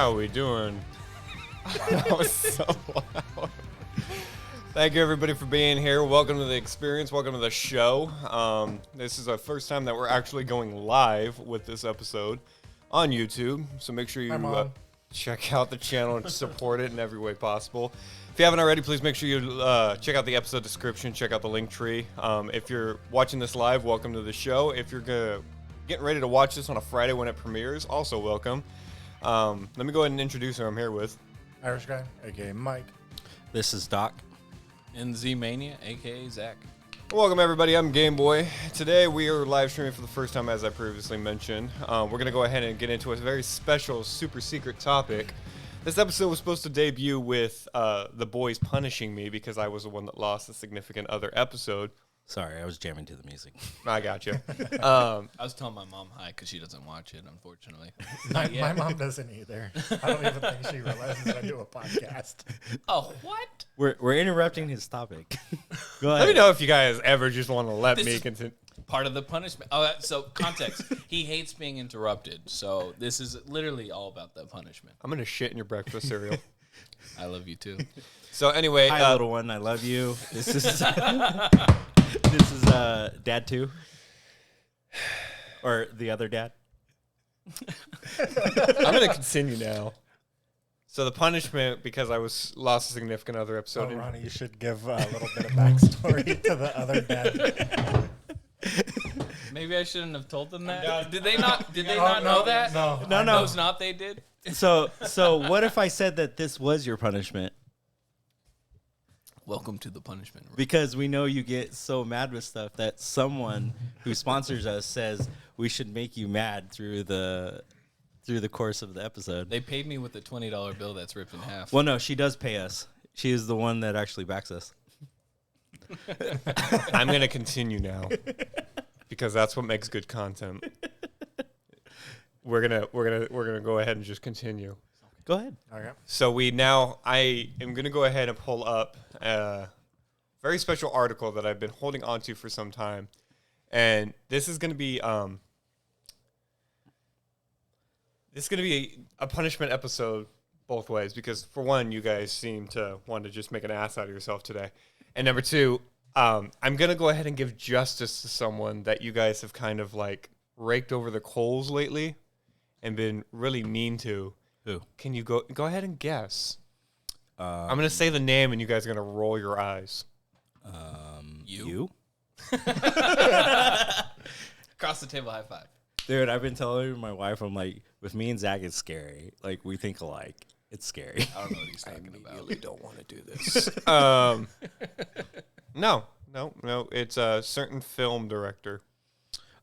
How are we doing? That was so loud. Thank you, everybody, for being here. Welcome to the experience. Welcome to the show. This is our first time that we're actually going live with this episode on YouTube. So make sure you check out the channel and support it in every way possible. If you haven't already, please make sure you check out the episode description. Check out the Linktree. If you're watching this live, welcome to the show. If you're getting ready to watch this on a Friday when it premieres, also welcome. Let me go ahead and introduce who I'm here with. Irishguy, a.k.a. Mike. This is Doc. And Zmainia, a.k.a. Zach. Welcome, everybody. I'm Gameboy. Today, we are live streaming for the first time, as I previously mentioned. We're going to go ahead and get into a very special, super secret topic. This episode was supposed to debut with the boys punishing me because I was the one that lost a significant other episode. Sorry, I was jamming to the music. I got you. I was telling my mom hi because she doesn't watch it, unfortunately. My mom doesn't either. I don't even think she realizes I do a podcast. Oh, what? We're interrupting his topic. Go ahead. Let me know if you guys ever just want to let This me is- continue. Part of the punishment. Oh, so context. He hates being interrupted. So this is literally all about the punishment. I'm going to shit in your breakfast cereal. I love you too. So anyway, Hi, little one. I love you. This is Dad 2. Or the other dad. I'm going to continue now. So the punishment, because I lost a significant other episode. So, Ronnie, you should give a little bit of backstory to the other dad. Maybe I shouldn't have told them that. Did they not? Did they not no, know that? no. I knows not. They did. So what if I said that this was your punishment? Welcome to the punishment room. Because we know you get so mad with stuff that someone who sponsors us says we should make you mad through the course of the episode. They paid me with a $20 bill that's ripped in half. Well, no, she does pay us. She is the one that actually backs us. I'm going to continue now because that's what makes good content. We're going to go ahead and just continue. Go ahead. Okay. So I am going to go ahead and pull up a very special article that I've been holding on to for some time. And this is going to be a punishment episode both ways because, for one, you guys seem to want to just make an ass out of yourself today. And number two, I'm going to go ahead and give justice to someone that you guys have kind of like raked over the coals lately and been really mean to. Who? Can you go ahead and guess? I'm going to Um, say the name and you guys are going to roll your eyes. You? Across the table, high five. Dude, I've been telling my wife, I'm like, with me and Zach, it's scary. Like, we think alike. It's scary. I don't know what he's talking about. Don't want to do this. No. It's a certain film director.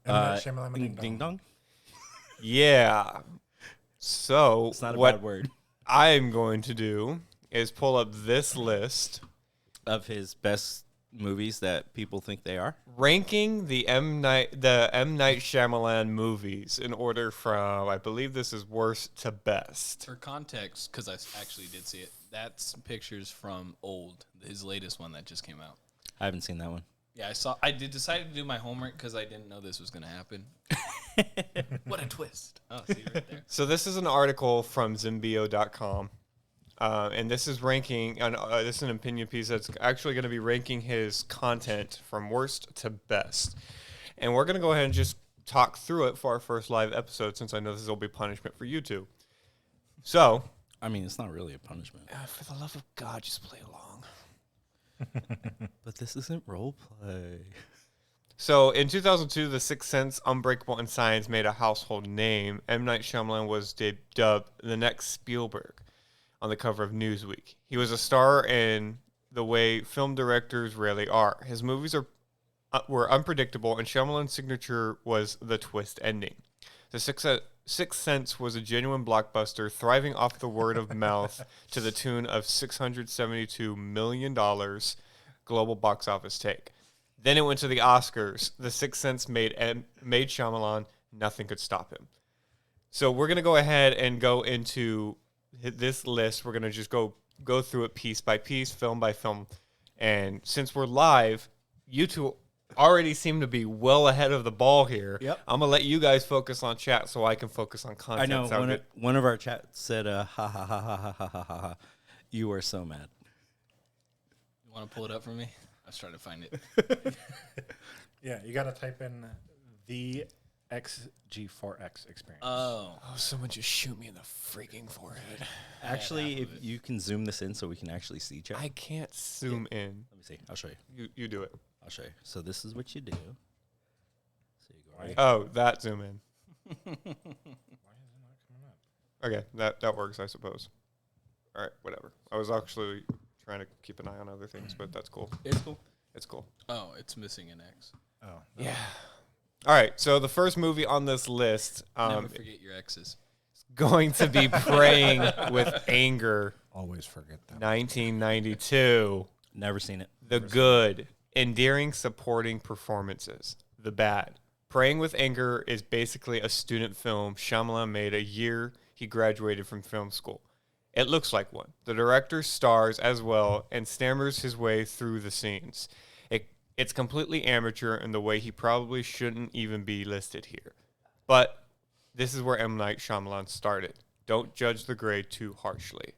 Shyamalan, Ding dong? Yeah. So It's not a what bad word. I'm going to do is pull up this list Of his best movies that people think they are. ranking the M. Night Shyamalan movies in order from, I believe this is worst to best. For context, because I actually did see it, that's pictures from his latest one that just came out. I haven't seen that one. Yeah, I decided to do my homework because I didn't know this was going to happen. What a twist. Oh, see right there. So this is an article from Zimbio.com. And this is ranking, this is an opinion piece that's actually going to be ranking his content from worst to best. And we're going to go ahead and just talk through it for our first live episode since I know this will be punishment for you two. So, I mean, it's not really a punishment. for the love of God, just play along. But this isn't role play. So, in 2002, The Sixth Sense, Unbreakable, and Signs made a household name. M. Night Shyamalan was dubbed the next Spielberg on the cover of Newsweek. He was a star in the way film directors rarely are. His movies were unpredictable, and Shyamalan's signature was the twist ending. The Sixth Sense was a genuine blockbuster, thriving off the word of mouth to the tune of $672 million global box office take. Then it went to the Oscars. The Sixth Sense made Shyamalan. Nothing could stop him. So we're going to go ahead and go into this list. We're going to just go through it piece by piece, film by film. And since we're live, you two already seem to be well ahead of the ball here. Yep. I'm gonna let you guys focus on chat so I can focus on I content. know Sound good? one of our chats said, "Ha ha ha ha ha ha ha ha." You were so mad. You want to pull it up for me? I was trying to find it. Yeah, you got to type in the XG4X experience. Oh. Oh, someone just shoot me in the freaking forehead. Actually, half if of it. you can zoom this in so we can actually see chat. I can't zoom in. Let me see. I'll show you. You do it. I'll show you. So this is what you do. So you go right. Oh, that zoom in. Why is it not coming up? Okay, that works, I suppose. All right, whatever. I was actually trying to keep an eye on other things, but that's cool. It's cool. It's cool. Oh, it's missing an X. Oh, Yeah. All right, so the first movie on this list Never forget your X's. going to be Praying with Anger, always forget that. 1992. Never seen it. The good, endearing, supporting performances. The bad. Praying with Anger is basically a student film Shyamalan made a year he graduated from film school. It looks like one. The director stars as well and stammers his way through the scenes. It's completely amateur in the way he probably shouldn't even be listed here. But this is where M. Night Shyamalan started. Don't judge the grade too harshly.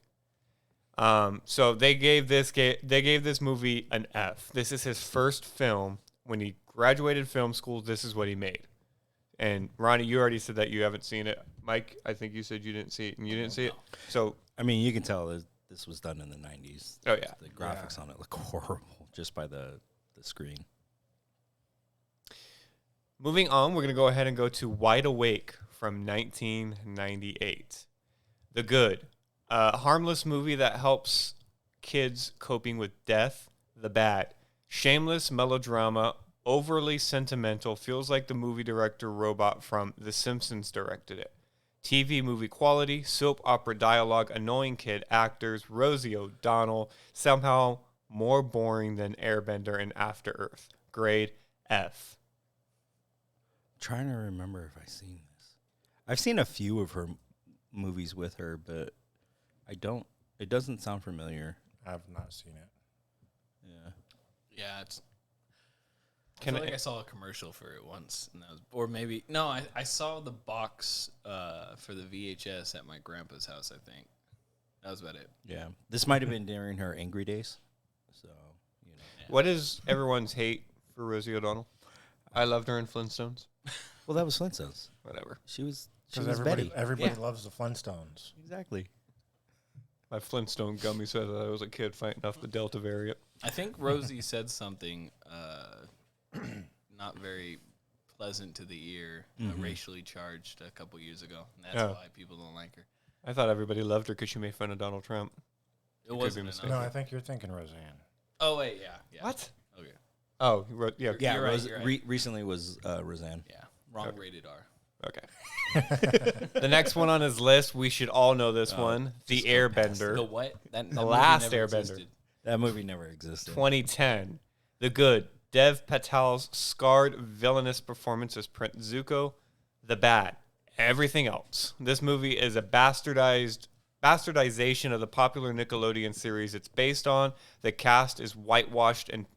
So they gave this movie an F. This is his first film. When he graduated film school, this is what he made. And Ronnie, you already said that you haven't seen it. Mike, I think you said you didn't see it, and you didn't see it. So I mean, you can tell this was done in the 90s. Oh, yeah. The graphics on it look horrible just by the screen. moving on, we're going to go ahead and go to Wide Awake from 1998. The Good, a harmless movie that helps kids coping with death. The Bad, shameless melodrama, overly sentimental, feels like the movie director robot from The Simpsons directed it. TV movie quality, soap opera dialogue, annoying kid actors, Rosie O'Donnell, somehow more boring than Airbender and After Earth. Grade F. Trying to remember if I've seen this. I've seen a few of her movies with her, but it doesn't sound familiar. I've not seen it. Yeah. Yeah, it's. I Can feel I- like I saw a commercial for it once, and that was, or maybe no, I saw the box for the VHS at my grandpa's house. I think that was about it. Yeah. This might have been during her angry days. So, you know. What is everyone's hate for Rosie O'Donnell? I loved her in Flintstones. Well, that was Flintstones. Whatever. She was Because Betty. everybody Yeah. loves the Flintstones. Exactly. My Flintstone gummy said that I was a kid fighting off the Delta variant. I think Rosie said something not very pleasant to the ear, racially charged a couple years ago. And that's Oh. why people don't like her. I thought everybody loved her because she made fun of Donald Trump. It be wasn't mistaken. No, enough. I think you're thinking Roseanne. Oh wait, yeah. What? Okay. Oh, yeah. Yeah, You're right, you're right. recently was Roseanne. Yeah. Wrong Okay. rated R. Okay. The next one on his list, we should all know this one. The Airbender. The what? That The movie last never Airbender. existed. That movie never existed. 2010. The Good. Dev Patel's scarred villainous performance as Prince Zuko. The Bad. Everything else. This movie is a bastardization of the popular Nickelodeon series it's based on. The cast is whitewashed and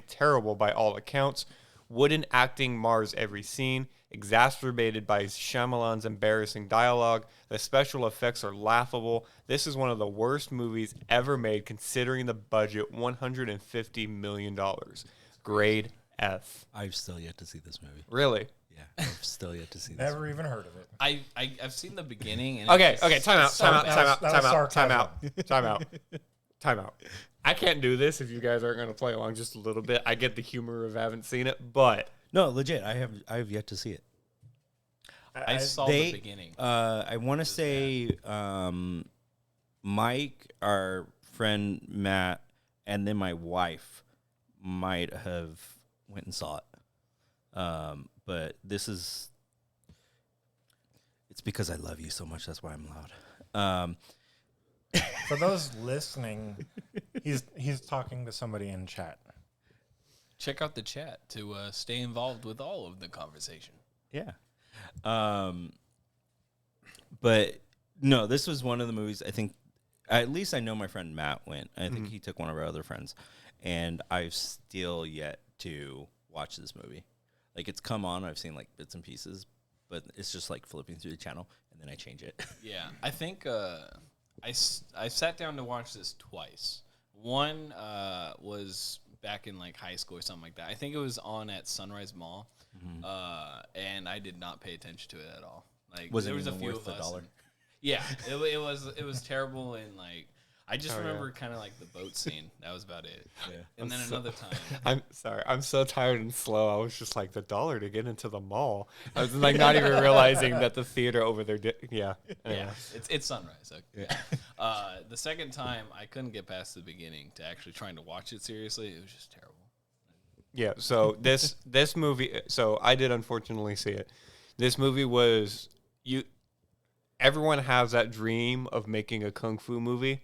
terrible by all accounts. Wooden acting mars every scene, exacerbated by Shyamalan's embarrassing dialogue. The special effects are laughable. This is one of the worst movies ever made, considering the budget, $150 million. Grade F. I've still yet to see this movie. Really? Yeah, I've still yet to see this. Never even heard of it. I've seen the beginning. And Okay, it's okay, time out, so time out, bad. time out, That was time out, time sarcasm. out, time out, time out. I can't do this if you guys aren't going to play along just a little bit. I get the humor of haven't seen it, but No, legit. I have yet to see it. I saw They- the beginning. I want to say Mike, our friend Matt, and then my wife might have went and saw it. But this is it's because I love you so much. That's why I'm loud. For those listening, he's talking to somebody in chat. Check out the chat to stay involved with all of the conversation. Yeah. But no, this was one of the movies I think at least I know my friend Matt went. I think he took one of our other friends, and I've still yet to watch this movie. Like, it's come on, I've seen like bits and pieces, but it's just like flipping through the channel and then I change it. Yeah, I think I sat down to watch this twice. One was back in like high school or something like that. I think it was on at Sunrise Mall, and I did not pay attention to it at all. Like, Was there it was a even few worth of the us. $1? And- yeah, it was terrible, and like I just remember kind of like the boat scene. That was about it. Yeah. And then another time. I'm sorry. I'm so tired and slow. I was just like, $1 to get into the mall. I was like not even realizing that the theater over there did. Yeah. Yeah, it's Sunrise. So, yeah. The second time, I couldn't get past the beginning to actually trying to watch it seriously. It was just terrible. Yeah. So this movie. So I did unfortunately see it. This movie was everyone has that dream of making a kung fu movie.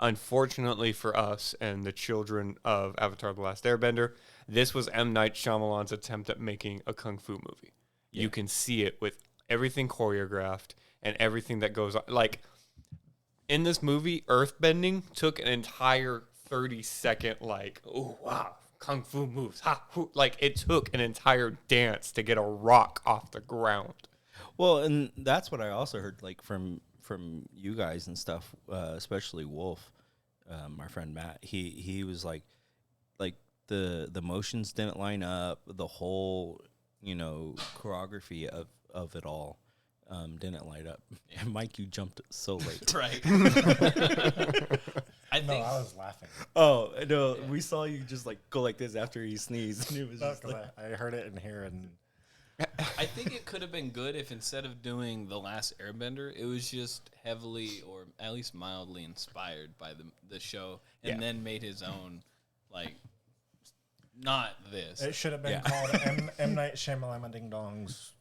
Unfortunately for us and the children of Avatar: The Last Airbender, this was M. Night Shyamalan's attempt at making a kung fu movie. Yeah. You can see it with everything choreographed and everything that goes on. Like, in this movie, earthbending took an entire 30-second, like, oh, wow, kung fu moves. Ha, hoo. Like, it took an entire dance to get a rock off the ground. Well, and that's what I also heard, like, from you guys and stuff, especially Wolf, my friend Matt. He was like the motions didn't line up, the whole choreography of it all didn't light up. And Mike, you jumped so late. Right. I was laughing. Oh no, we saw you just like go like this after he sneezed, and it was just Like, I heard it in here and. I think it could have been good if instead of doing The Last Airbender, it was just heavily or at least mildly inspired by the show and then made his own, like, not this. It should have been called M. Night Shyamalan Ding Dong's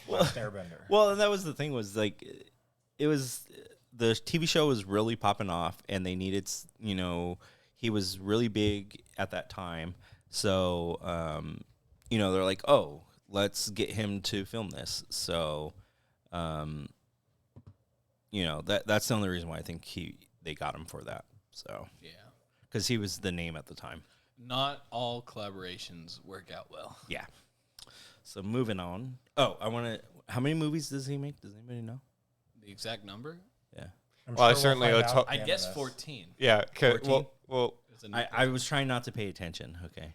Last Airbender. Well, and that was the thing was like, it was the TV show was really popping off, and they needed he was really big at that time, so they're like, oh, let's get him to film this. So, that's the only reason why I think they got him for that. So, Yeah. because he was the name at the time. Not all collaborations work out well. Yeah. So moving on. Oh, how many movies does he make? Does anybody know? The exact number? Yeah. Well, I certainly find would out at I the end guess of this. 14. Yeah. 14? Well, It's a I was trying not to pay attention. Okay.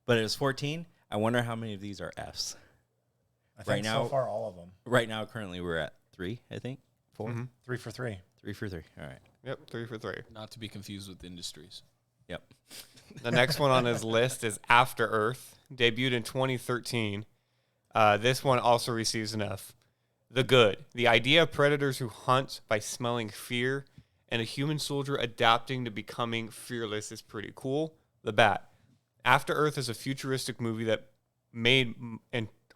But it was 14. I wonder how many of these are Fs. I think Right now- so far all of them. Right now, currently, we're at 3, I think. 4? Mhm. 3 for 3. 3 for 3. All right. Yep, 3 for 3. not to be confused with Industries. Yep. The next one on his list is After Earth, debuted in 2013. This one also receives an F. The Good. The idea of predators who hunt by smelling fear and a human soldier adapting to becoming fearless is pretty cool. The Bad. After Earth is a futuristic movie that made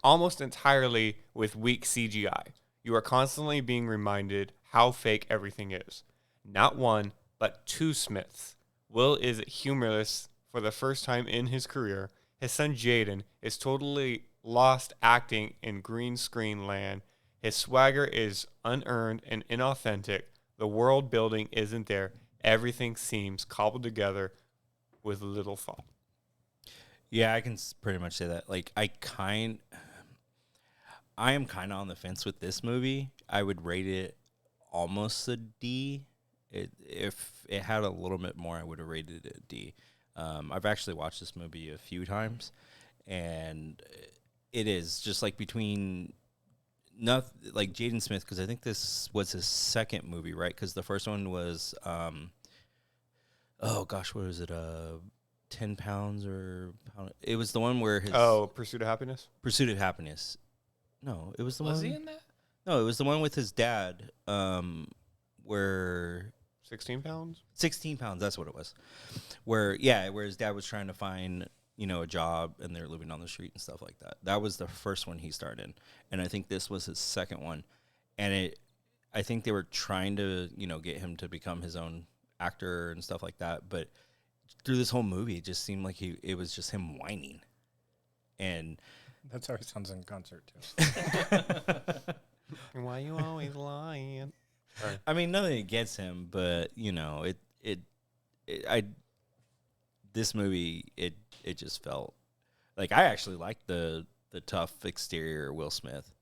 almost entirely with weak CGI. You are constantly being reminded how fake everything is. Not one, but 2 Smiths. Will is humorless for the first time in his career. His son Jaden is totally lost acting in green screen land. His swagger is unearned and inauthentic. The world building isn't there. Everything seems cobbled together with little thought. Yeah, I can pretty much say that. Like, I am kind of on the fence with this movie. I would rate it almost a D. If it had a little bit more, I would have rated it a D. I've actually watched this movie a few times, and it is just like between like Jaden Smith, because I think this was his second movie, right? Because the first one was, oh gosh, what was it? 10 pounds or pound? It was the one where his Pursuit of Happiness? Pursuit of Happiness. No, it was the Was one. he in that? No, it was the one with his dad, where 16 pounds? 16 pounds. That's what it was. Where his dad was trying to find a job, and they're living on the street and stuff like that. That was the first one he starred in, and I think this was his second one. And I think they were trying to get him to become his own actor and stuff like that. But through this whole movie, it just seemed like it was just him whining, and That's how he sounds in concert, too. Why you always lying? I mean, nothing against him, but this movie, it just felt Like, I actually like the tough exterior Will Smith.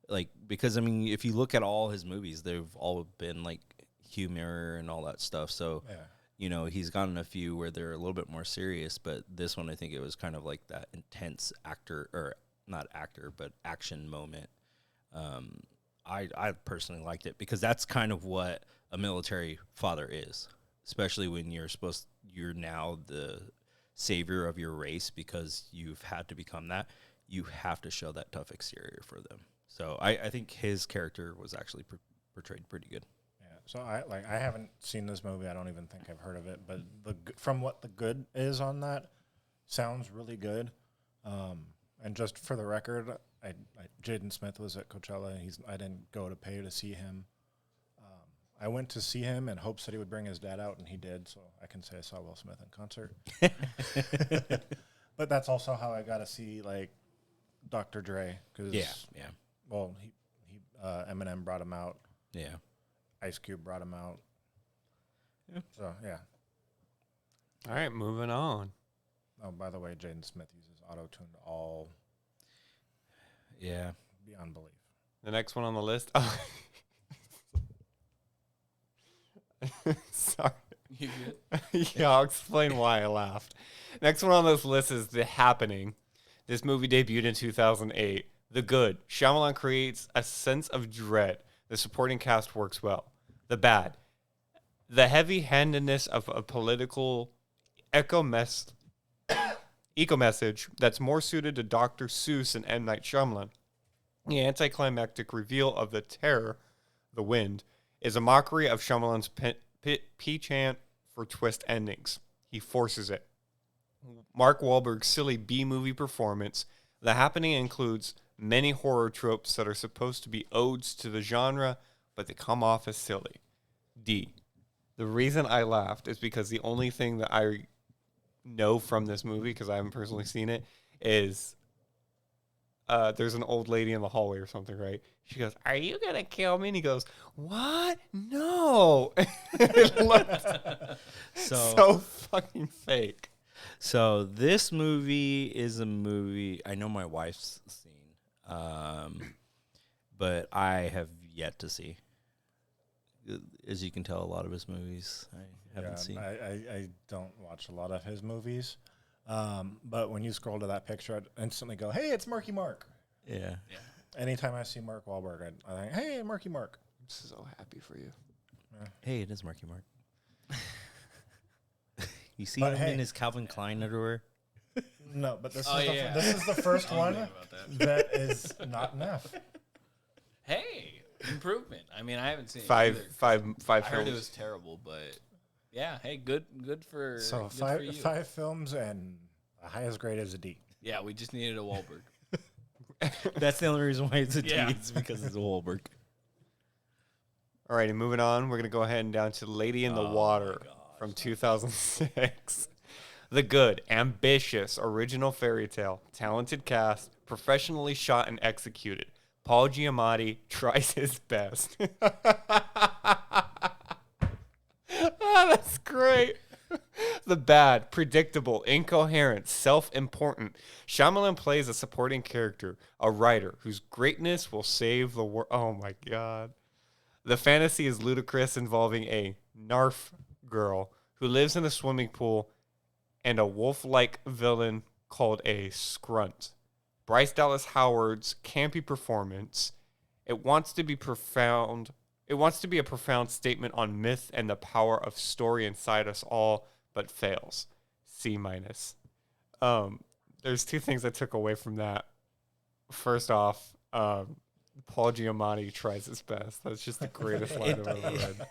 Like, because, I mean, if you look at all his movies, they've all been, like, humor and all that stuff. So, you know, he's gotten a few where they're a little bit more serious, but this one, I think it was kind of like that intense actor, or not actor, but action moment. I personally liked it because that's kind of what a military father is, especially when you're now the savior of your race because you've had to become that. You have to show that tough exterior for them. So I think his character was actually portrayed pretty good. Yeah. So I haven't seen this movie. I don't even think I've heard of it. But from what the good is on that, sounds really good. And just for the record, Jaden Smith was at Coachella. I didn't go to pay to see him. I went to see him in hopes that he would bring his dad out, and he did. So I can say I saw Will Smith in concert. But that's also how I got to see like Dr. Dre. Well, Eminem brought him out. Yeah. Ice Cube brought him out. Yeah. So yeah. All right, moving on. Oh, by the way, Jaden Smith uses auto-tune all Yeah. beyond belief. The next one on the list. Sorry. You good? Yeah, I'll explain why I laughed. Next one on this list is The Happening. This movie debuted in 2008. The Good. Shyamalan creates a sense of dread. The supporting cast works well. The Bad. The heavy-handedness of a political eco-message that's more suited to Dr. Seuss and M. Night Shyamalan. The anticlimactic reveal of The Terror, The Wind, is a mockery of Shyamalan's penchant for twist endings. He forces it. Mark Wahlberg's silly B-movie performance. The Happening includes many horror tropes that are supposed to be odes to the genre, but they come off as silly. D. The reason I laughed is because the only thing that I know from this movie, because I haven't personally seen it, is there's an old lady in the hallway or something, right? She goes, "Are you going to kill me?" And he goes, "What? No." It looked so fucking fake. So this movie is a movie I know my wife's seen, but I have yet to see. As you can tell, a lot of his movies I haven't seen. I don't watch a lot of his movies. But when you scroll to that picture, I'd instantly go, "Hey, it's Marky Mark." Yeah. Anytime I see Mark Wahlberg, I think, "Hey, Marky Mark." I'm so happy for you. Hey, it is Marky Mark. You see But him hey. in his Calvin Klein underwear? No, but this Oh, is yeah. this is the first I one don't know about that. that is not enough. Hey, improvement. I mean, I haven't seen it Five either. I heard films. it was terrible, but yeah, hey, good for So good for you. five films, and the highest grade is a D. Yeah, we just needed a Wahlberg. That's the only reason why it's a D. Yeah. It's because it's a Wahlberg. All right, and moving on, we're going to go ahead and down to Lady in the Water from 2006. The Good, ambitious, original fairy tale, talented cast, professionally shot and executed. Paul Giamatti tries his best. That's great. The Bad, predictable, incoherent, self-important. Shyamalan plays a supporting character, a writer whose greatness will save the world. Oh my God. The fantasy is ludicrous, involving a Narf girl who lives in a swimming pool and a wolf-like villain called a Scrunt. Bryce Dallas Howard's campy performance. It wants to be profound. It wants to be a profound statement on myth and the power of story inside us all, but fails. C-. There's two things I took away from that. First off, Paul Giamatti tries his best. That's just the greatest line I've ever read.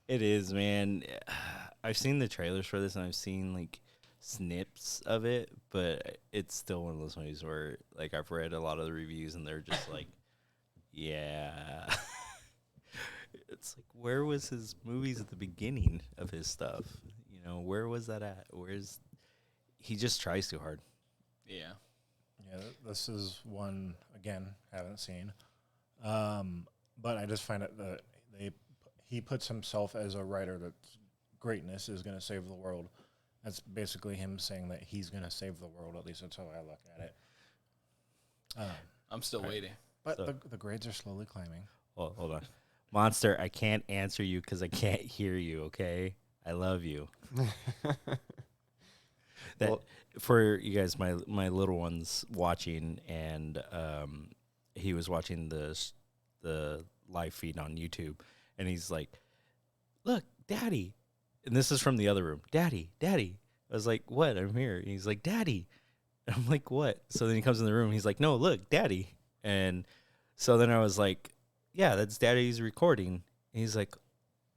It is, man. I've seen the trailers for this, and I've seen like snips of it, but it's still one of those movies where, like, I've read a lot of the reviews, and they're just like, yeah. It's like, where was his movies at the beginning of his stuff? You know, where was that at? He just tries too hard. Yeah. Yeah, this is one, again, haven't seen. But I just find it that he puts himself as a writer that's greatness is going to save the world. That's basically him saying that he's going to save the world. At least that's how I look at it. I'm still waiting. But the grades are slowly climbing. Oh, hold on. Monster, I can't answer you because I can't hear you, okay? I love you. For you guys, my little one's watching, and he was watching the live feed on YouTube, and he's like, "Look, Daddy," and this is from the other room. Daddy. I was like, "What? I'm here." And he's like, "Daddy," and I'm like, "What?" So then he comes in the room. And he's like, "No, look, Daddy," and so then I was like, "Yeah, that's Daddy's recording." And he's like,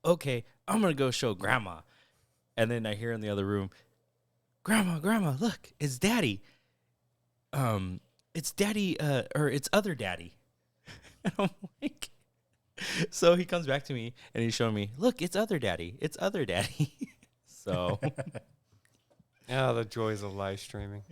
"Okay, I'm gonna go show Grandma," and then I hear in the other room, Grandma, look, it's Daddy. It's Daddy, or it's other Daddy. And I'm like, so he comes back to me and he's showing me, look, it's other Daddy. So, Yeah, the joys of live streaming.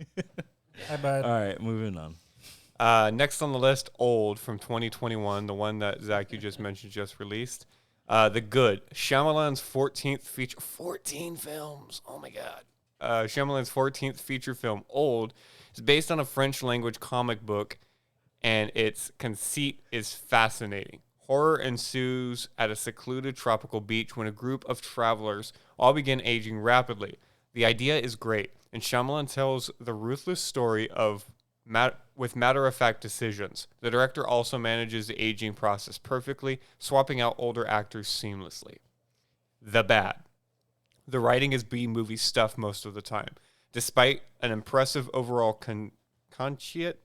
Hi, bud. all right, moving on. Next on the list, Old from 2021, the one that Zach you just mentioned just released. The Good, Shyamalan's 14th feature. 14 films. Oh my God. Shyamalan's 14th feature film, Old, is based on a French language comic book, and its conceit is fascinating. Horror ensues at a secluded tropical beach when a group of travelers all begin aging rapidly. The idea is great, and Shyamalan tells the ruthless story with matter-of-fact decisions. The director also manages the aging process perfectly, swapping out older actors seamlessly. The Bad. The writing is B-movie stuff most of the time. Despite an impressive overall conceit,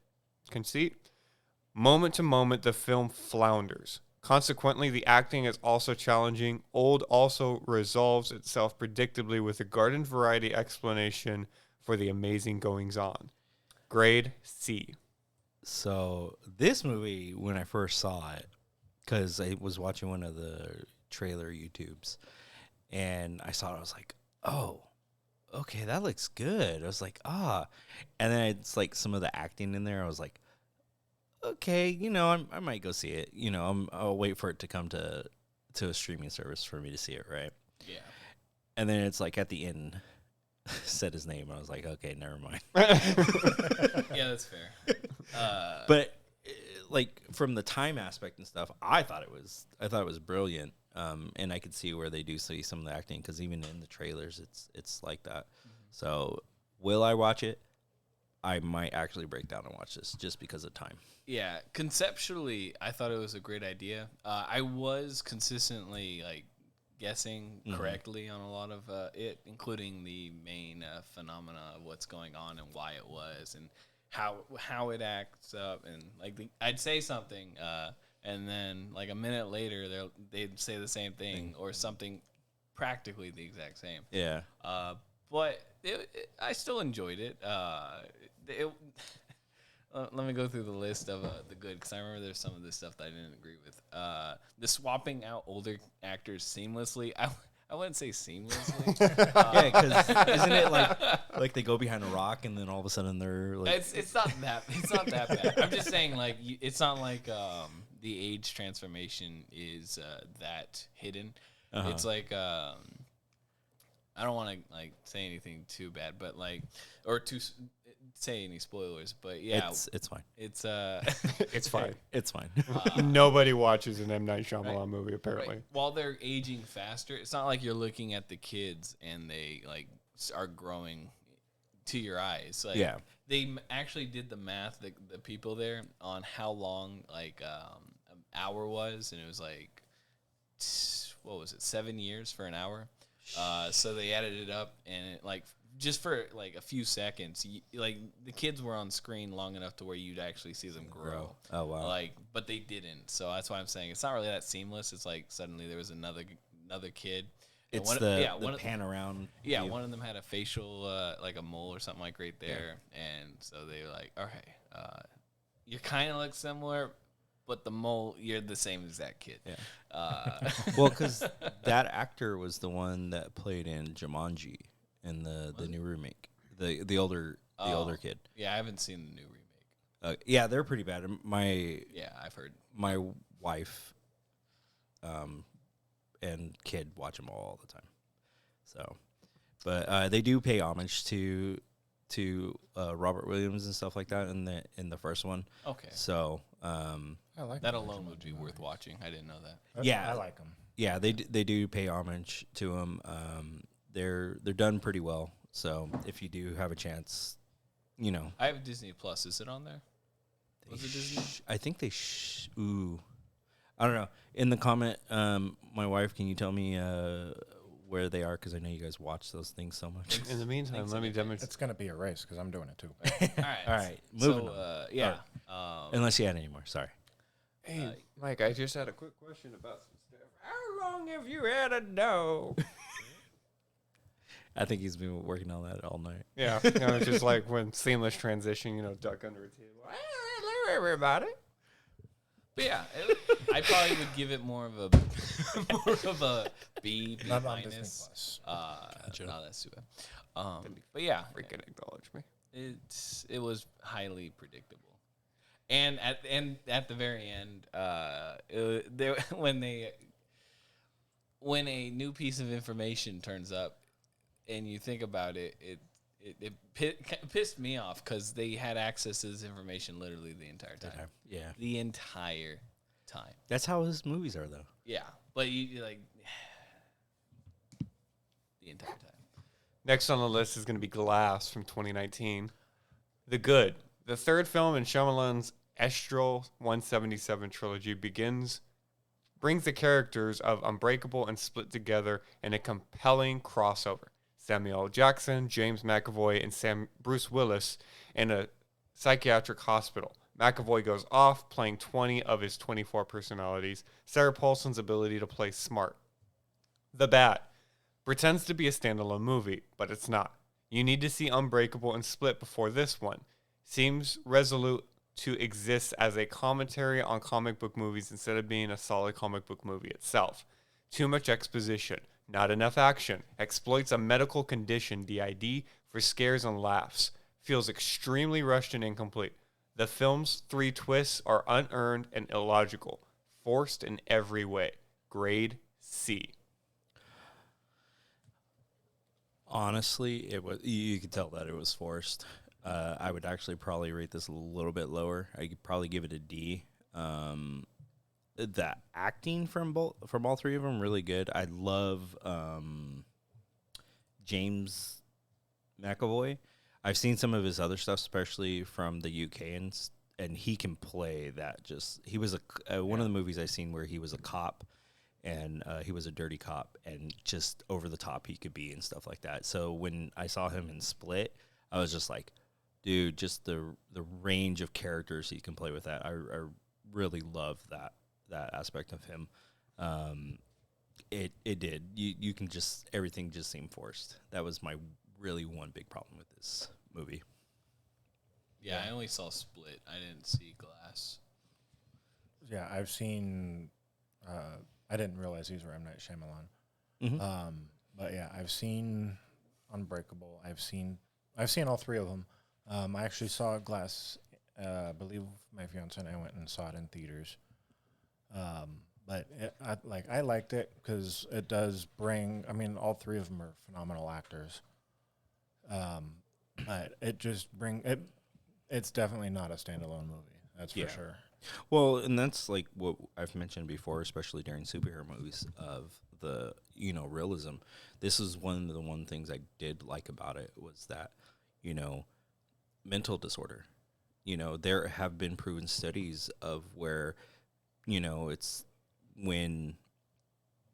moment to moment the film flounders. Consequently, the acting is also challenging. Old also resolves itself predictably with a garden variety explanation for the amazing goings-on. Grade C. So this movie, when I first saw it, because I was watching one of the trailer YouTubes, and I saw it, I was like, oh, okay, that looks good. I was like, and then it's like some of the acting in there, I was like, okay, I might go see it. I'll wait for it to come to a streaming service for me to see it, right? Yeah. And then it's like at the end, said his name. I was like, okay, never mind. Yeah, that's fair. But like from the time aspect and stuff, I thought it was brilliant. And I could see where they do see some of the acting, because even in the trailers, it's like that. Mm-hmm. So will I watch it? I might actually break down and watch this just because of time. Yeah, conceptually, I thought it was a great idea. I was consistently guessing correctly on a lot of it, including the main phenomena of what's going on and why it was and how it acts up. And I'd say something, and then a minute later they'd say the same thing or something practically the exact same. Yeah. But I still enjoyed it. Let me go through the list of the good, because I remember there's some of this stuff that I didn't agree with. The swapping out older actors seamlessly. I wouldn't say seamlessly. Yeah, because isn't it like they go behind a rock and then all of a sudden they're like... It's not that bad. I'm just saying it's not like the age transformation is that hidden. Uh-huh. It's I don't want to say anything too bad, but or to say any spoilers, but yeah, it's fine. It's It's fine. It's fine. Nobody watches an M. Night Shyamalan Right. movie, apparently. Right. While they're aging faster, it's not like you're looking at the kids and they are growing to your eyes. Yeah. They actually did the math, the people there, on how long an hour was, and it was what was it, 7 years for an hour? So they added it up, and it, just for a few seconds, the kids were on screen long enough to where you'd actually see them grow. Oh wow. But they didn't. So that's why I'm saying it's not really that seamless. It's suddenly there was another kid. And It's the pan around. Yeah, view. one of them had a facial a mole or something right there, and so they were like, okay, you kind of look similar, but the mole, you're the same as that kid. Yeah. Well, because that actor was the one that played in Jumanji in the new remake. The older kid. Yeah, I haven't seen the new remake. Yeah, they're pretty bad. Yeah, I've heard. My wife, and kid watch them all the time. So, But they do pay homage to Robert Williams and stuff like that in the first one. Okay. So I like That the alone original would be movie. worth watching. I didn't know that. Yeah. I like them. yeah, they do pay homage to him. They're done pretty well. So if you do have a chance, I have Disney Plus. Is it on there? Was it Disney? I think they. Ooh, I don't know. In the comment, my wife, can you tell me where they are? Because I know you guys watch those things so much. In the meantime, Thanks, let me Nick. demonstrate. It's gonna be a race because I'm doing it too. All right. All right, moving So, on. yeah. Unless you had any more. Sorry. Hey, Mike, I just had a quick question about some stuff. How long have you had a dog? I think he's been working on that all night. Yeah, it's just like when seamless transition, duck under a table. Hello, everybody. But yeah, I probably would give it more of a B Not on Disney minus. Plus. No, that's too bad. But yeah, Freaking acknowledge me. it was highly predictable. And at the very end, when a new piece of information turns up, and you think about it, it pissed me off because they had access to this information literally the entire time. Yeah. The entire time. That's how his movies are, though. Yeah, but you like the entire time. Next on the list is going to be Glass from 2019. The Good. The third film in Shyamalan's Estral 177 trilogy brings the characters of Unbreakable and Split together in a compelling crossover. Samuel L. Jackson, James McAvoy, and Bruce Willis in a psychiatric hospital. McAvoy goes off, playing 20 of his 24 personalities. Sarah Paulson's ability to play smart. The Bat pretends to be a standalone movie, but it's not. You need to see Unbreakable and Split before this one. Seems resolute to exist as a commentary on comic book movies instead of being a solid comic book movie itself. Too much exposition. Not enough action. Exploits a medical condition, DID, for scares and laughs. Feels extremely rushed and incomplete. The film's 3 twists are unearned and illogical. Forced in every way. Grade C. Honestly, it was. You could tell that it was forced. I would actually probably rate this a little bit lower. I could probably give it a D. The acting from all three of them really good. I love James McAvoy. I've seen some of his other stuff, especially from the UK, and he can play that. He was one of the movies I've seen where he was a cop, and he was a dirty cop, and just over the top he could be and stuff like that. So when I saw him in Split, I was just like, dude, just the range of characters he can play with that. I really love that aspect of him. It did. You can just, everything just seemed forced. That was my really one big problem with this movie. Yeah, I only saw Split. I didn't see Glass. Yeah, I've seen. I didn't realize these were M. Night Shyamalan. Mm-hmm. But yeah, I've seen Unbreakable. I've seen all 3 of them. I actually saw Glass. I believe my fiance and I went and saw it in theaters. But I liked it because it does bring. I mean, all 3 of them are phenomenal actors. But it just it's definitely not a standalone movie. That's for sure. Well, and that's like what I've mentioned before, especially during superhero movies, of the realism. This is one of the things I did like about it was that mental disorder. There have been proven studies of where it's when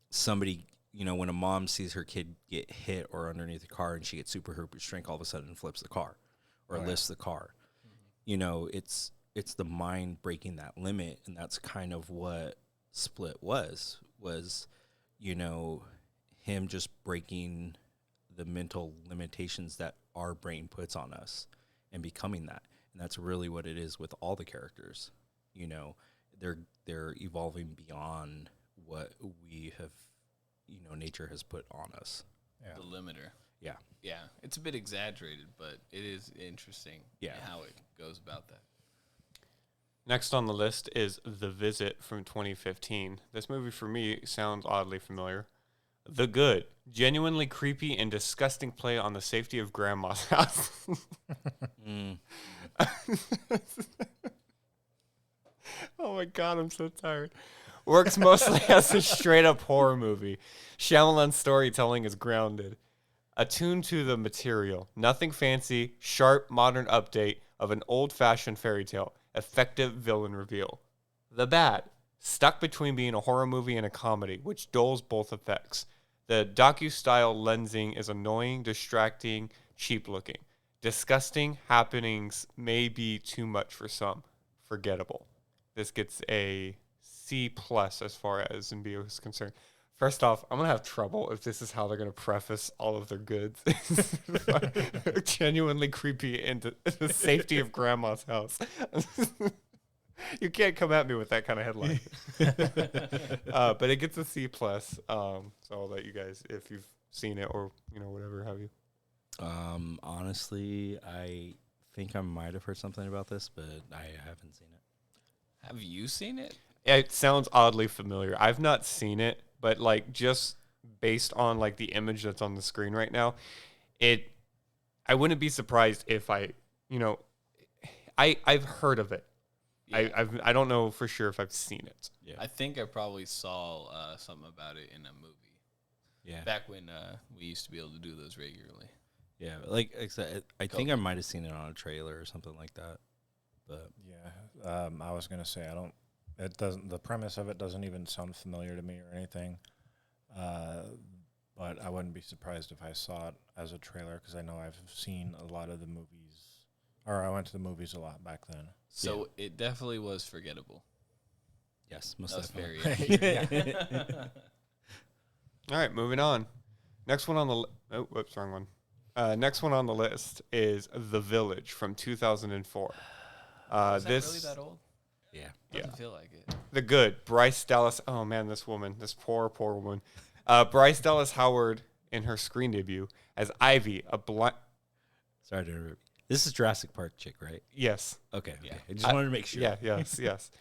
somebody when a mom sees her kid get hit or underneath a car and she gets super strength, all of a sudden flips the car or lifts the car. It's the mind breaking that limit, and that's kind of what Split was him just breaking the mental limitations that our brain puts on us and becoming that. And that's really what it is with all the characters. They're evolving beyond what we have nature has put on us. Yeah. The limiter. Yeah. Yeah, it's a bit exaggerated, but it is interesting how it goes about that. Next on the list is The Visit from 2015. This movie, for me, sounds oddly familiar. The Good. Genuinely creepy and disgusting play on the safety of grandma's house. Oh my god, I'm so tired. Works mostly as a straight-up horror movie. Shyamalan's storytelling is grounded. Attuned to the material. Nothing fancy, sharp, modern update of an old-fashioned fairy tale. Effective villain reveal. The Bad. Stuck between being a horror movie and a comedy, which dulls both effects. The docu-style lensing is annoying, distracting, cheap-looking. Disgusting happenings may be too much for some. Forgettable. This gets a C+ as far as MBO is concerned. First off, I'm going to have trouble if this is how they're going to preface all of their goods. Genuinely creepy into the safety of grandma's house. You can't come at me with that kind of headline. But it gets a C+. So I'll let you guys, if you've seen it or, whatever have you. Honestly, I think I might have heard something about this, but I haven't seen it. Have you seen it? It sounds oddly familiar. I've not seen it, but just based on the image that's on the screen right now, I wouldn't be surprised if I've heard of it. Yeah. I don't know for sure if I've seen it. Yeah. I think I probably saw something about it in a movie. Yeah. Back when we used to be able to do those regularly. Yeah. Like I said, I think I might have seen it on a trailer or something like that. But Yeah, I was gonna say it doesn't. The premise of it doesn't even sound familiar to me or anything. But I wouldn't be surprised if I saw it as a trailer because I know I've seen a lot of the movies, or I went to the movies a lot back then. So it definitely was forgettable. yes, That most was definitely. very. All right, moving on. Next one on the whoops, wrong one. Next one on the list is The Village from 2004. Was that this really that old? Yeah. Doesn't feel like it. The Good. Bryce Dallas. Oh man, this poor woman. Bryce Dallas Howard in her screen debut as Ivy, a blind. Sorry to interrupt. This is Jurassic Park chick, right? Yes. Okay. Yeah. I just wanted to make sure. Yeah. Yes.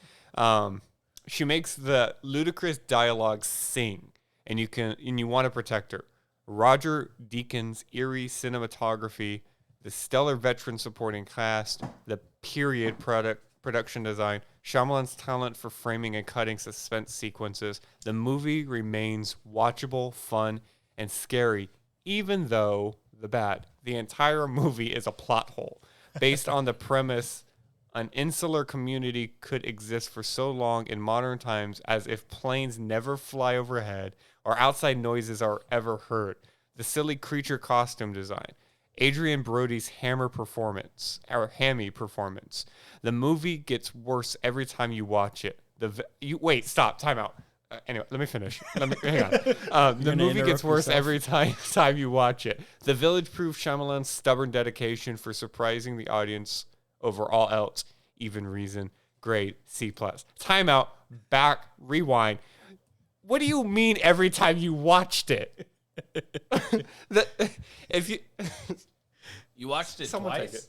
She makes the ludicrous dialogue sing, and you want to protect her. Roger Deakins' eerie cinematography, the stellar veteran supporting cast, the period production design, Shyamalan's talent for framing and cutting suspense sequences. The movie remains watchable, fun, and scary, even though the entire movie is a plot hole based on the premise an insular community could exist for so long in modern times as if planes never fly overhead or outside noises are ever heard. The silly creature costume design. Adrian Brody's hammy performance. The movie gets worse every time you watch it. Wait, stop, time out. Anyway, let me finish. Hang on. The movie gets worse every time you watch it. The Village proves Shyamalan's stubborn dedication for surprising the audience over all else. Even reason. Grade C+. Time out. Back. Rewind. What do you mean every time you watched it? If You watched it Someone take twice?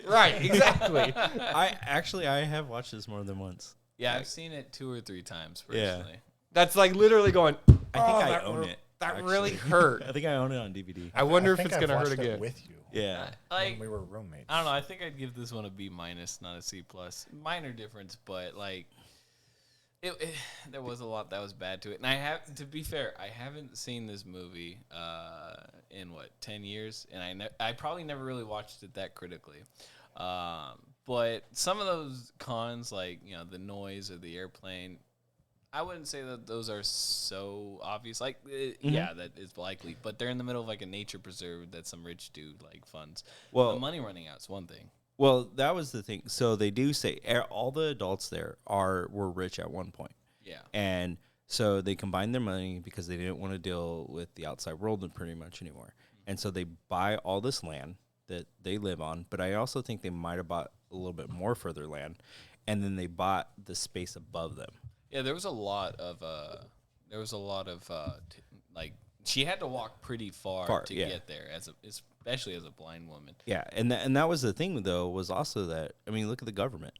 right, exactly. I have watched this more than once. Yeah, I've seen it 2 or 3 times Yeah. personally. That's literally going. I think I that own it. That actually. really hurt. I think I own it on DVD. I wonder I if think it's I've gonna hurt watched it again. with you. Yeah. When we were roommates. I don't know. I think I'd give this one a B-, not a C+. Minor difference, but there was a lot that was bad to it. And to be fair, I haven't seen this movie in 10 years, and I probably never really watched it that critically. But some of those cons, the noise of the airplane, I wouldn't say that those are so obvious. Yeah, that is likely, but they're in the middle of a nature preserve that some rich dude funds. Well, the money running out is one thing. Well, that was the thing. So they do say all the adults there were rich at one point. Yeah. And so they combined their money because they didn't want to deal with the outside world pretty much anymore. And so they buy all this land that they live on, but I also think they might have bought a little bit more further land, and then they bought the space above them. Yeah, there was a lot of she had to walk pretty far to get there especially as a blind woman. Yeah, and that was the thing though, was also that, I mean, look at the government.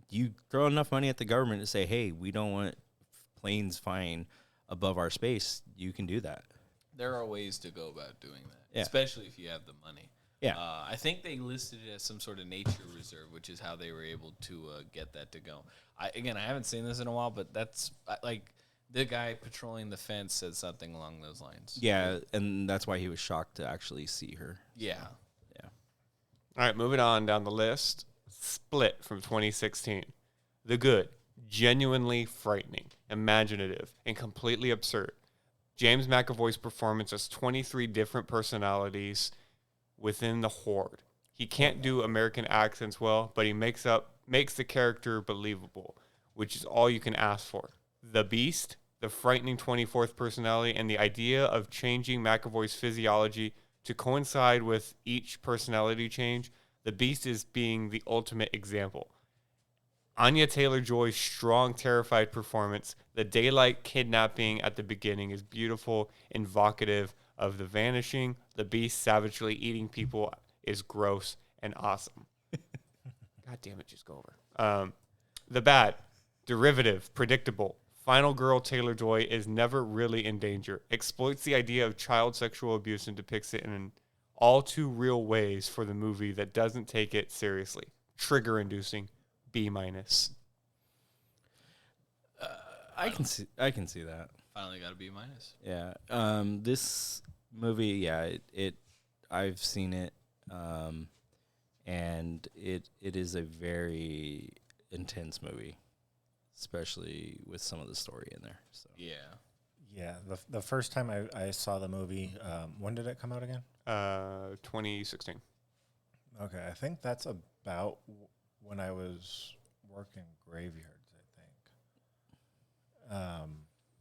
You throw enough money at the government to say, hey, we don't want planes flying above our space, you can do that. There are ways to go about doing that, Yeah. especially if you have the money. Yeah. I think they listed it as some sort of nature reserve, which is how they were able to get that to go. I haven't seen this in a while, but that's like the guy patrolling the fence said something along those lines. Yeah, and that's why he was shocked to actually see her. Yeah. Yeah. All right, moving on down the list. Split from 2016. The Good, genuinely frightening, imaginative, and completely absurd. James McAvoy's performance as 23 different personalities within the horde. He can't do American accents well, but he makes the character believable, which is all you can ask for. The Beast, the frightening 24th personality, and the idea of changing McAvoy's physiology to coincide with each personality change. The Beast is being the ultimate example. Anya Taylor-Joy's strong, terrified performance, the daylight kidnapping at the beginning is beautiful, evocative of the vanishing. The Beast savagely eating people is gross and awesome. God damn it, just go over. The Bad, derivative, predictable. Final girl Taylor-Joy is never really in danger. Exploits the idea of child sexual abuse and depicts it in all too real ways for the movie that doesn't take it seriously. Trigger-inducing. B-. I can see that. Finally got a B-. Yeah. This movie, yeah, I've seen it, and it is a very intense movie, especially with some of the story in there. So Yeah. Yeah, the first time I saw the movie, when did it come out again? 2016. Okay, I think that's about when I was working graveyards, I think.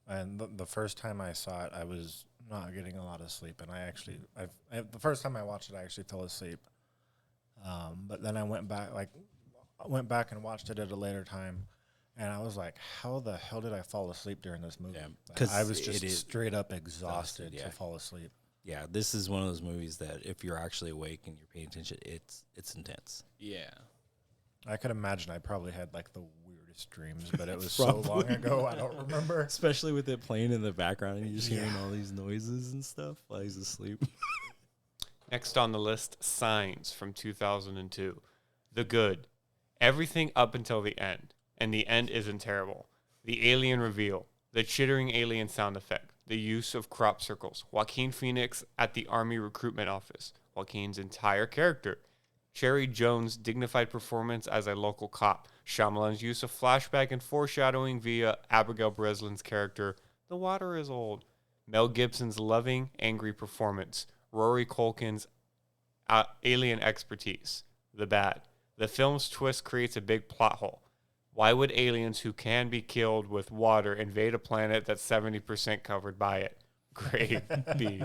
And the first time I saw it, I was not getting a lot of sleep, and the first time I watched it, I actually fell asleep. But then I went back and watched it at a later time, and I was like, how the hell did I fall asleep during this movie? Yeah, Like, 'cause I was just it is straight up exhausted yeah. to fall asleep. yeah, this is one of those movies that if you're actually awake and you're paying attention, it's intense. Yeah. I could imagine I probably had like the weirdest dreams, but it was so long ago, I don't remember. Especially with it playing in the background and you're just hearing all these noises and stuff while he's asleep. Next on the list, Signs from 2002. The Good. Everything up until the end, and the end isn't terrible. The alien reveal, the chittering alien sound effect, the use of crop circles, Joaquin Phoenix at the Army recruitment office, Joaquin's entire character, Cherry Jones' dignified performance as a local cop, Shyamalan's use of flashback and foreshadowing via Abigail Breslin's character, The Water is Old, Mel Gibson's loving, angry performance, Rory Culkin's alien expertise, The Bad. The film's twist creates a big plot hole. Why would aliens who can be killed with water invade a planet that's 70% covered by it? Grade B.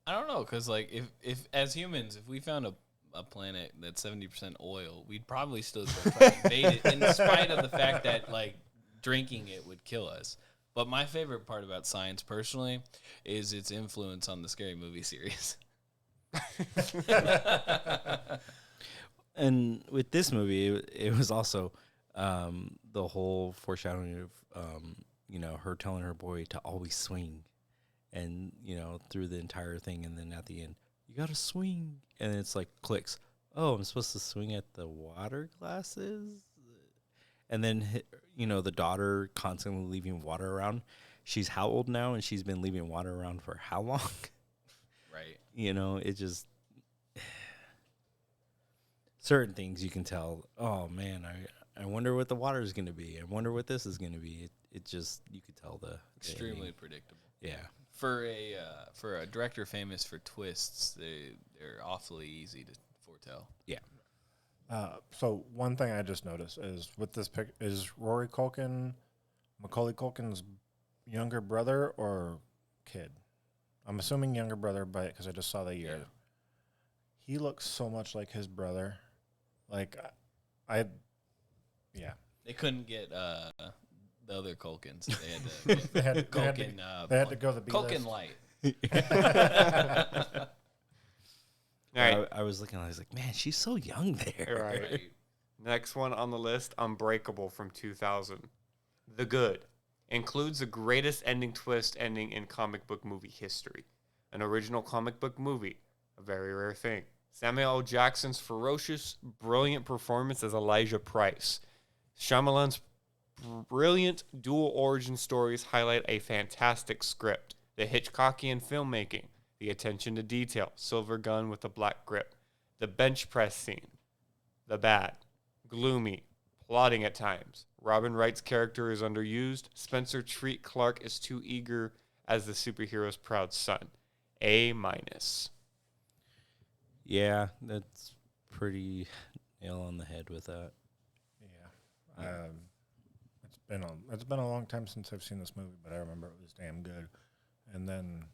I don't know, because like if as humans, if we found a planet that's 70% oil, we'd probably still go try to invade it, in spite of the fact that like drinking it would kill us. But my favorite part about Science, personally, is its influence on the Scary Movie series. And with this movie, it was also the whole foreshadowing of her telling her boy to always swing, and through the entire thing, and then at the end, you gotta swing, and it's like clicks. Oh, I'm supposed to swing at the water glasses, and then the daughter constantly leaving water around. She's how old now, and she's been leaving water around for how long? Right. It just certain things you can tell. Oh man, I wonder what the water is going to be. I wonder what this is going to be. It just, you could tell the Extremely predictable. Yeah. For a director famous for twists, they're awfully easy to foretell. Yeah. So one thing I just noticed is with this pic, is Rory Culkin, Macaulay Culkin's younger brother or kid? I'm assuming younger brother, because I just saw the year. Yeah. He looks so much like his brother. Like, yeah. They couldn't get the other Culkins. They had to get Culkin. They had to go the B Culkin list. light. All right. I was looking, I was like, man, she's so young there. Right. Next one on the list, Unbreakable from 2000. The Good. Includes the greatest ending twist ending in comic book movie history. An original comic book movie, a very rare thing. Samuel L. Jackson's ferocious, brilliant performance as Elijah Price. Shyamalan's brilliant dual origin stories highlight a fantastic script. The Hitchcockian filmmaking, the attention to detail, silver gun with a black grip. The bench press scene, the bad, gloomy, plotting at times. Robin Wright's character is underused. Spencer Treat Clark is too eager as the superhero's proud son. A-. Yeah, that's pretty nail on the head with that. Yeah. It's been a long time since I've seen this movie, but I remember it was damn good. And then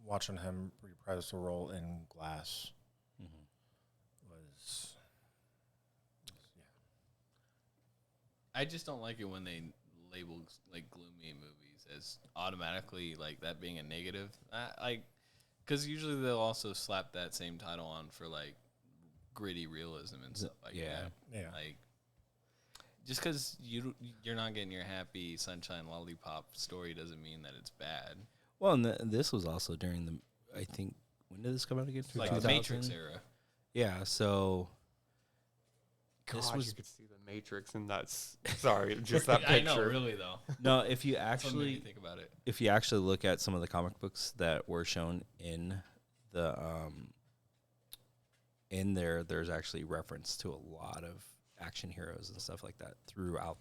watching him reprise the role in Glass was I just don't like it when they label like gloomy movies as automatically like that being a negative. Because usually they'll also slap that same title on for like gritty realism and stuff like that. Yeah. Like just because you're not getting your happy sunshine lollipop story doesn't mean that it's bad. Well, and this was also during the, I think, when did this come out again? Like the Matrix era. Yeah, so Gosh, you could see the Matrix, and that's sorry, just that picture. I know, really though. No, if you That's what made me actually think about it. if you actually look at some of the comic books that were shown in the in there's actually reference to a lot of action heroes and stuff like that throughout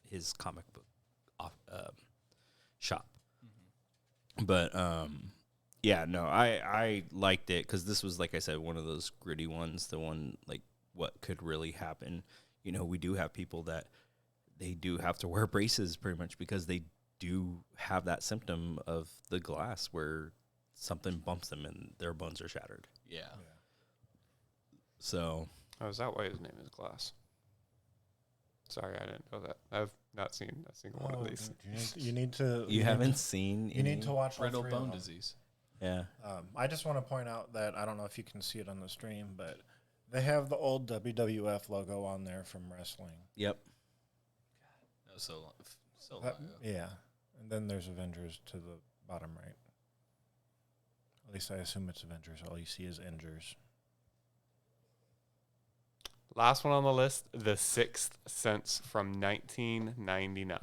his comic book shop. But yeah, no, I liked it because this was, like I said, one of those gritty ones. The one like what could really happen. You know, we do have people that they do have to wear braces pretty much because they do have that symptom of the glass where something bumps them and their bones are shattered. Yeah. So, Oh, is that why his name is Glass? Sorry, I didn't know that. I've not seen a single one of these. You need to. you haven't seen You need to watch all Brittle three of bone them. disease. Yeah. I just want to point out that I don't know if you can see it on the stream, but they have the old WWF logo on there from wrestling. Yep. That was so long ago. Yeah, and then there's Avengers to the bottom right. At least I assume it's Avengers. All you see is Engers. Last one on the list, The Sixth Sense from 1999.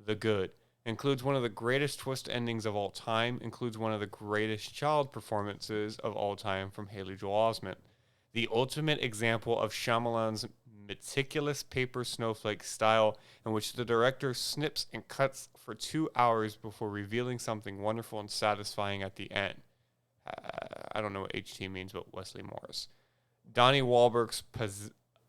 The Good. Includes one of the greatest twist endings of all time. Includes one of the greatest child performances of all time from Haley Joel Osment. The ultimate example of Shyamalan's meticulous paper snowflake style in which the director snips and cuts for 2 hours before revealing something wonderful and satisfying at the end. I don't know what HT means, but Wesley Morris. Donnie Wahlberg's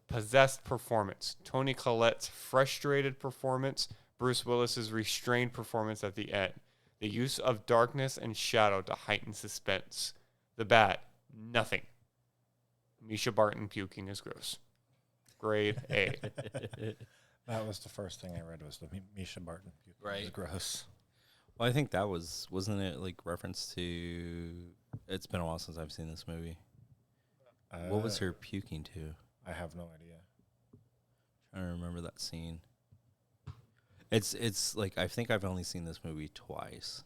possessed performance, Toni Collette's frustrated performance, Bruce Willis's restrained performance at the end, the use of darkness and shadow to heighten suspense. The bad, nothing. Misha Barton puking is gross. Grade A. That was the first thing I read was the Misha Barton. Right. It was gross. Well, I think that wasn't it like reference to? It's been a while since I've seen this movie. What was her puking to? I have no idea. I don't remember that scene. It's like I think I've only seen this movie twice.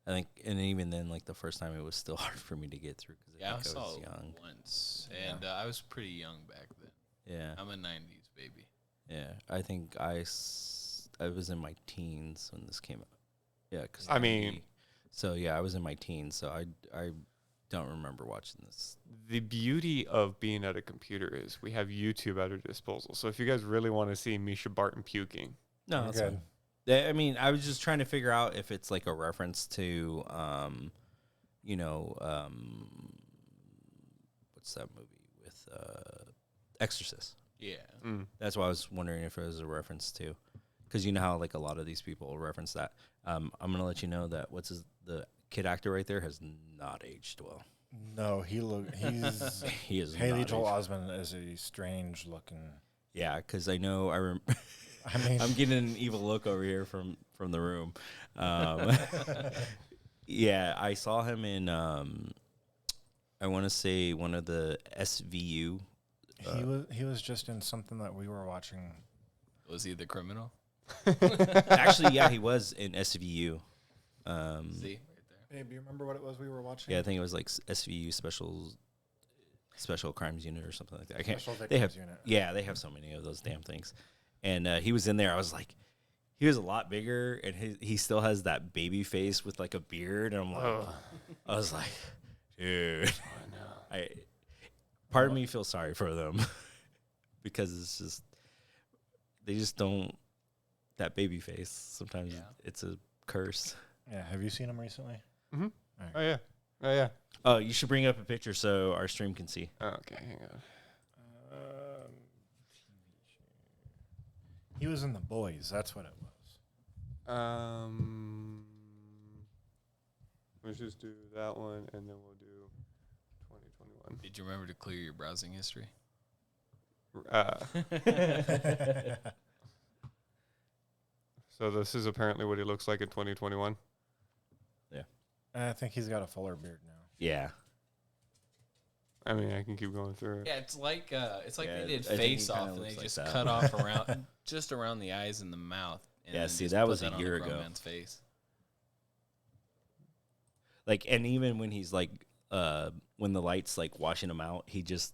I think, and even then, like the first time, it was still hard for me to get through because Yeah, I I saw was it young. once, and I was pretty young back then. Yeah, I'm a '90s baby. yeah. I think I was in my teens when this came out. Yeah, because so yeah, I was in my teens, so I don't remember watching this. The beauty of being at a computer is we have YouTube at our disposal. So if you guys really want to see Misha Barton puking, No, that's good. fine. I mean, I was just trying to figure out if it's like a reference to, what's that movie with Exorcist? Yeah. That's why I was wondering if it was a reference to, because you know how like a lot of these people reference that. I'm gonna let you know that the kid actor right there has not aged well. No, he's He is. Haley not Joel aged. Osment is a strange looking. Yeah, because I know I mean, I'm getting an evil look over here from the room. Yeah, I saw him in I want to say one of the SVU. he was just in something that we were watching. Was he the criminal? Actually, yeah, he was in SVU. See, right there. Hey, do you remember what it was we were watching? Yeah, I think it was like SVU Special Crimes Unit or something like that. I can't. Special They have, Victims Unit. yeah, they have so many of those damn things. And he was in there. I was like, he was a lot bigger, and he still has that baby face with like a beard. And I'm like, I was like, dude, part of me feels sorry for them because it's just they just don't that baby face. Sometimes it's a curse. Yeah, have you seen him recently? Mm-hmm. Right. Oh, yeah. Oh, yeah. Oh, you should bring up a picture so our stream can see. Oh, okay, hang on. He was in The Boys. That's what it was. Let's just do that one, and then we'll do 2021. Did you remember to clear your browsing history? So this is apparently what he looks like in 2021. Yeah. I think he's got a fuller beard now. Yeah. I mean, I can keep going through it. Yeah, it's like Yeah, they did I think he Face Off kinda and they looks like just that. cut off around just around the eyes and the mouth. And Yeah, then see, just that put was a on the year grown ago. man's face. Like, and even when he's like, when the light's like washing him out, he just.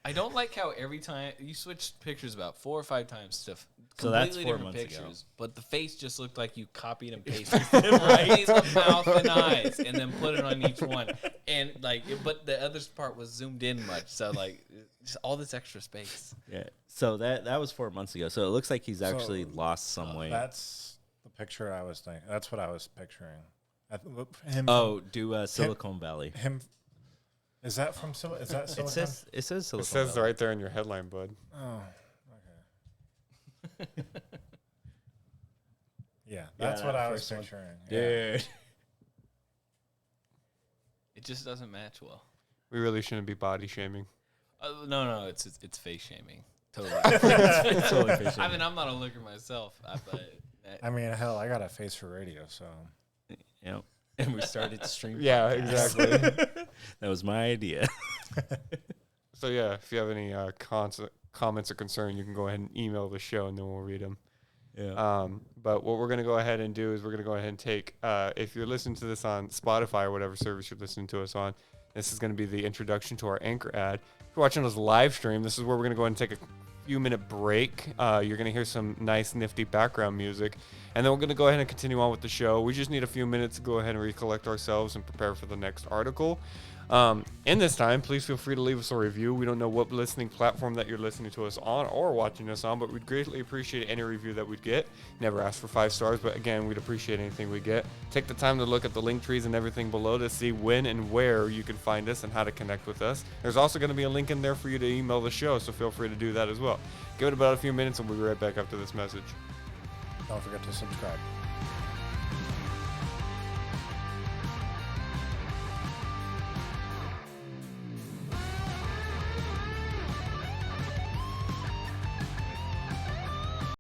I don't like how every time you switch pictures about 4 or 5 times to So that's completely 4 different months ago. pictures, but the face just looked like you copied and pasted right with mouth and eyes, and then put it on each one. And like, but the other part was zoomed in much, so like, just all this extra space. Yeah. So that was 4 months ago. So it looks like he's actually lost some weight. That's the picture I was thinking. That's what I was picturing. Him. Oh, do Silicon Valley. Him. Is that from Silicon? Is that Silicon? It says Silicon It says Valley. right there in your headline, bud. Oh, okay. Yeah, that's that what I was first one. picturing. Yeah. Dude. It just doesn't match well. We really shouldn't be body shaming. No, it's face shaming. Totally. It's totally fish I mean, I'm not a looker myself, but I mean, hell, I got a face for radio, so Yep. And we started to stream. Yeah, podcasts. exactly. That was my idea. So yeah, if you have any comments or concern, you can go ahead and email the show, and then we'll read them. Yeah. But what we're going to go ahead and do is we're going to go ahead and take, if you're listening to this on Spotify or whatever service you're listening to us on, this is going to be the introduction to our Anchor ad. If you're watching us live stream, this is where we're going to go ahead and take a few minute break. You're going to hear some nice, nifty background music. And then we're going to go ahead and continue on with the show. We just need a few minutes to go ahead and recollect ourselves and prepare for the next article. In this time, please feel free to leave us a review. We don't know what listening platform that you're listening to us on or watching us on, but we'd greatly appreciate any review that we'd get. Never ask for 5 stars, but again, we'd appreciate anything we get. Take the time to look at the link trees and everything below to see when and where you can find us and how to connect with us. There's also going to be a link in there for you to email the show, so feel free to do that as well. Give it about a few minutes and we'll be right back after this message. don't forget to subscribe.